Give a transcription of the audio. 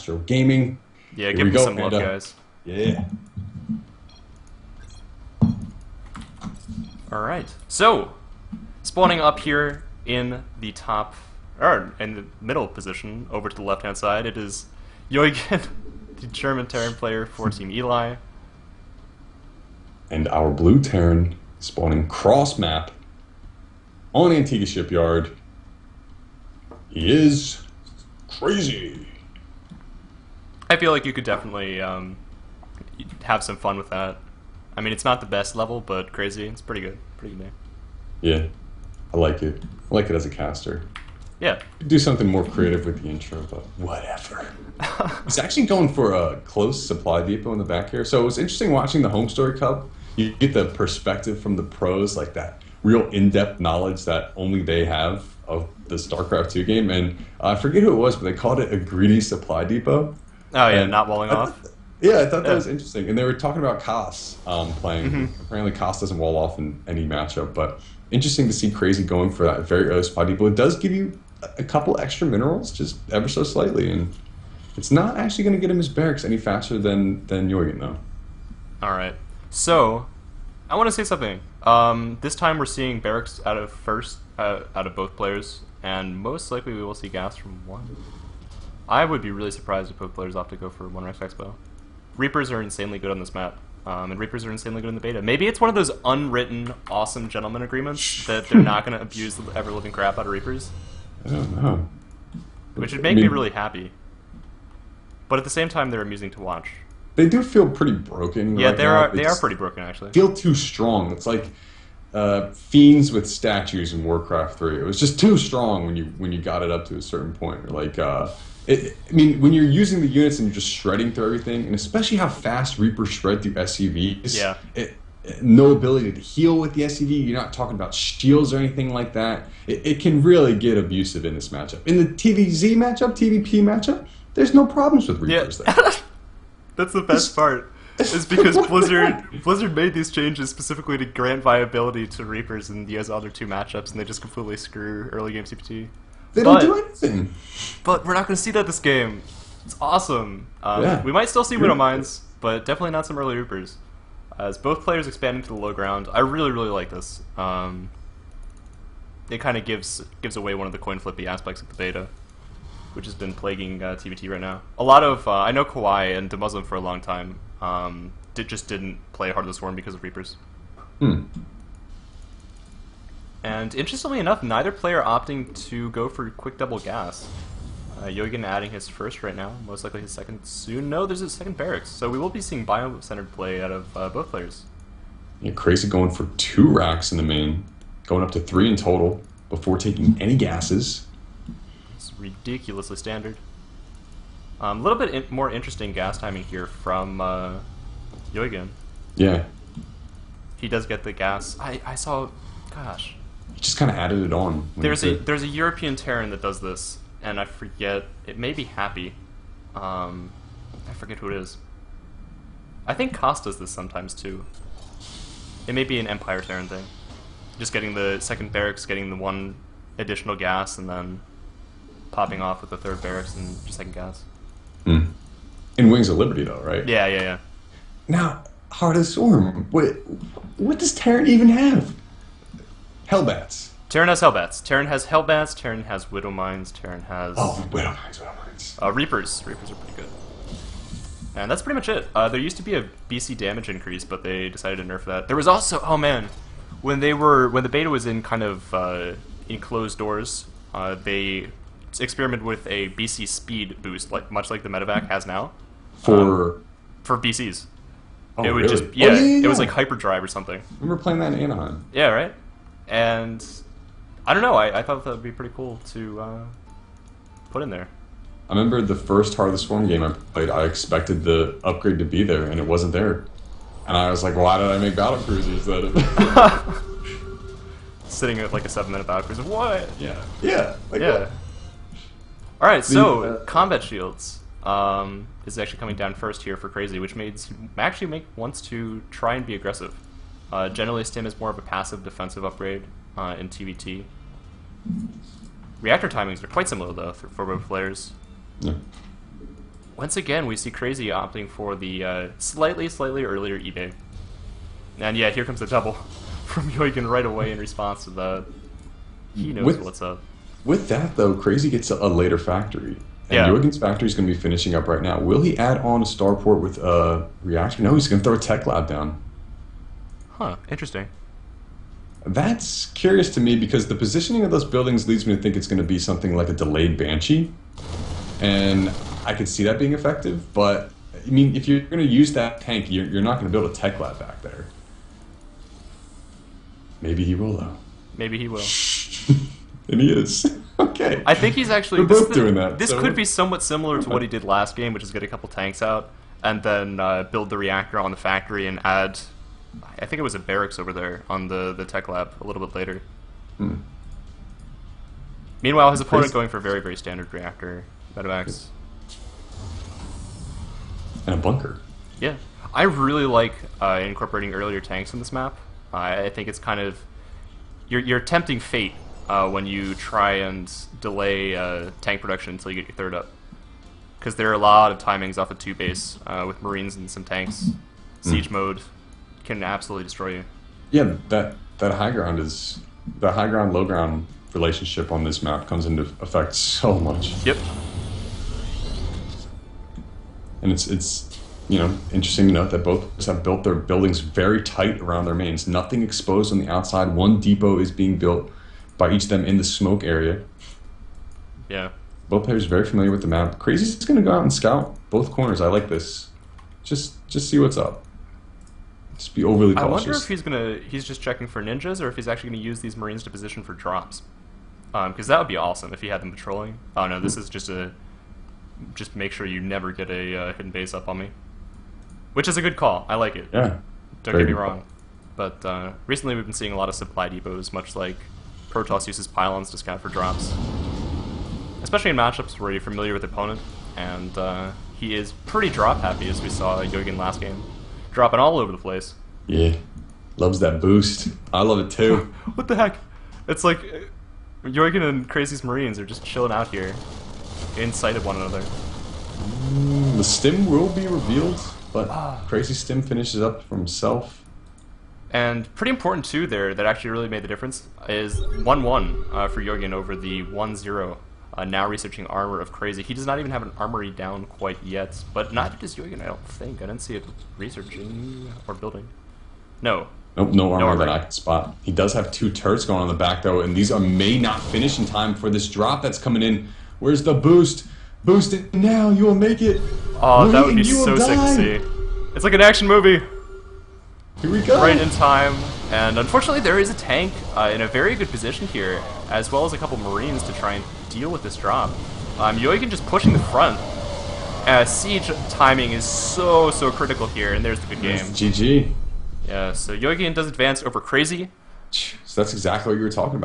Astro Gaming. Yeah, Here give we me go, some love, Panda. guys. Yeah. Alright, so, spawning up here in the top, or in the middle position, over to the left-hand side, it is Yoigen, the German Terran player for Team Eli. And our blue Terran spawning cross map on Antigua Shipyard. He is crazy. I feel like you could definitely have some fun with that. I mean, it's not the best level, but crazy. It's pretty good. Pretty good name. Yeah, I like it. I like it as a caster. Yeah. Do something more creative with the intro, but whatever. He's actually going for a close supply depot in the back here. So it was interesting watching the Home Story Cup. You get the perspective from the pros, like that real in-depth knowledge that only they have of the Starcraft 2 game. And I forget who it was, but they called it a greedy supply depot. Oh, yeah, And not walling off. Yeah, I thought that was interesting. And they were talking about Koss playing. Mm-hmm. Apparently Koss doesn't wall off in any matchup, but interesting to see Crazy going for that very early supply depot. It does give you a couple extra minerals, just ever so slightly, and it's not actually going to get him his barracks any faster than Yoigen, though. Alright, so, I want to say something. This time we're seeing barracks out of both players, and most likely we will see gas from one. I would be really surprised if both players opt to go for one Rex Expo. Reapers are insanely good on this map, and Reapers are insanely good in the beta. Maybe it's one of those unwritten, awesome gentleman agreements that they're not going to abuse the ever-living crap out of Reapers. I don't know. Which would make me really happy. But at the same time, they're amusing to watch. They do feel pretty broken. Yeah, right they now. are pretty broken, actually. Feel too strong. It's like fiends with statues in Warcraft 3. It was just too strong when you got it up to a certain point. Like, I mean, when you're using the units and you're just shredding through everything, and especially how fast Reapers shred through SCVs. Yeah. No ability to heal with the SCV. You're not talking about shields or anything like that. It can really get abusive in this matchup. In the TVZ matchup, TVP matchup, there's no problems with Reapers there. That's the best part. Is because Blizzard made these changes specifically to grant viability to Reapers in the other two matchups, and they just completely screw early game CPT. They don't do anything. But we're not going to see that this game. It's awesome. Yeah. We might still see Widow Mines, but definitely not some early Reapers. As both players expand into the low ground, I really, really like this. It kind of gives away one of the coin flippy aspects of the beta, which has been plaguing TVT right now. A lot of I know Kawhi and DeMuslim for a long time just didn't play Heart of the Swarm because of Reapers. And interestingly enough, neither player opting to go for quick double gas. Yoigen adding his first right now, most likely his second soon. No, there's a second barracks, so we will be seeing bio-centered play out of both players. Yeah, Crazy going for 2 racks in the main, going up to 3 in total before taking any gases. It's ridiculously standard. A little bit more interesting gas timing here from Yoigen. Yeah. He does get the gas. I saw, gosh. He just kind of added it on. There's a European Terran that does this, and I forget. It may be Happy. I forget who it is. I think Koss does this sometimes too. It may be an Empire Terran thing. Just getting the second barracks, getting the one additional gas, and then popping off with the third barracks and second gas. In Wings of Liberty, though, right? Yeah. Now, Heart of the Swarm. What does Terran even have? Hellbats. Terran has Hellbats. Terran has Hellbats. Terran has Widow Mines. Terran has... Oh, Widow Mines. Reapers. Reapers are pretty good. And that's pretty much it. There used to be a BC damage increase, but they decided to nerf that. There was also... Oh, man. When the beta was in kind of enclosed doors, they experimented with a BC speed boost, much like the medevac has now. For BCs. Oh, it would really? just... Yeah, it was like hyperdrive or something. I remember playing that in Anaheim. Yeah, right? And I don't know, I thought that would be pretty cool to put in there. I remember the first Heart of the Swarm game I played, I expected the upgrade to be there, and it wasn't there. And I was like, why did I make battle cruisers then? Sitting at like a 7-minute battle cruiser. What? Yeah. Yeah. Like Yeah. what? Alright, so combat shields is actually coming down first here for Crazy, which wants to try and be aggressive. Generally, Stim is more of a passive defensive upgrade in TVT. Reactor timings are quite similar, though, for both players. Yeah. once again, we see Crazy opting for the slightly earlier eBay. And yeah, here comes the double from Yoigen right away in response to that. He knows what's up. With that, though, Crazy gets a later factory. And Yeah. Yoigen's factory is going to be finishing up right now. Will he add on a starport with a reactor? No, he's going to throw a tech lab down. Huh, interesting. That's curious to me because the positioning of those buildings leads me to think it's going to be something like a delayed Banshee. And I could see that being effective, but I mean, if you're going to use that tank, you're not going to build a tech lab back there. Maybe he will, though. Maybe he will. And he is. Okay. I think he's actually... We're both doing that. This so could be somewhat similar to what he did last game, which is get a couple tanks out, and then build the reactor on the factory and add... I think it was a barracks over there on the tech lab a little bit later. Hmm. Meanwhile, his opponent going for very standard reactor medevacs. And a bunker. Yeah. I really like incorporating earlier tanks in this map. I think it's kind of... You're tempting fate when you try and delay tank production until you get your third up. Because there are a lot of timings off of 2 base with Marines and some tanks. Siege mode can absolutely destroy you. Yeah, that high ground is... The high ground, low ground relationship on this map comes into effect so much. Yep. And it's you know, interesting to note that both have built their buildings very tight around their mains. Nothing exposed on the outside. One depot is being built by each of them in the smoke area. Yeah. Both players are very familiar with the map. Crazy's just going to go out and scout both corners. I like this. Just see what's up. Just be overly cautious. I wonder if he's just checking for ninjas, or if he's actually going to use these Marines to position for drops. Because that would be awesome if he had them patrolling. Oh no, this is just make sure you never get a hidden base up on me. Which is a good call. I like it. Yeah. Don't get me wrong. But recently we've been seeing a lot of supply depots, much like Protoss uses pylons to scout for drops. Especially in matchups where you're familiar with the opponent, and he is pretty drop happy, as we saw Yoigen last game. Dropping all over the place. Yeah. Loves that boost. I love it too. What the heck? It's like Yoigen and Crazy's Marines are just chilling out here, in sight of one another. The stim will be revealed, but Crazy stim finishes up for himself. And pretty important too there, that actually really made the difference, is 1-1 for Yoigen over the 1-0. Now researching armor of Crazy. He does not even have an armory down quite yet, but neither does Yoigen, I don't think. I didn't see it researching or building. No. Nope, no armor that I can spot. He does have 2 turrets going on the back though, and these may not finish in time for this drop that's coming in. Where's the boost? Boost it now, you will make it. Oh, that would be so sick to see. It's like an action movie. Here we go. Right in time. And unfortunately there is a tank in a very good position here, as well as a couple Marines to try and deal with this drop. Yoigen just pushing the front. Siege timing is so critical here, and there's the good game. GG. Yeah, so Yoigen does advance over Crazy. So that's exactly what you were talking about.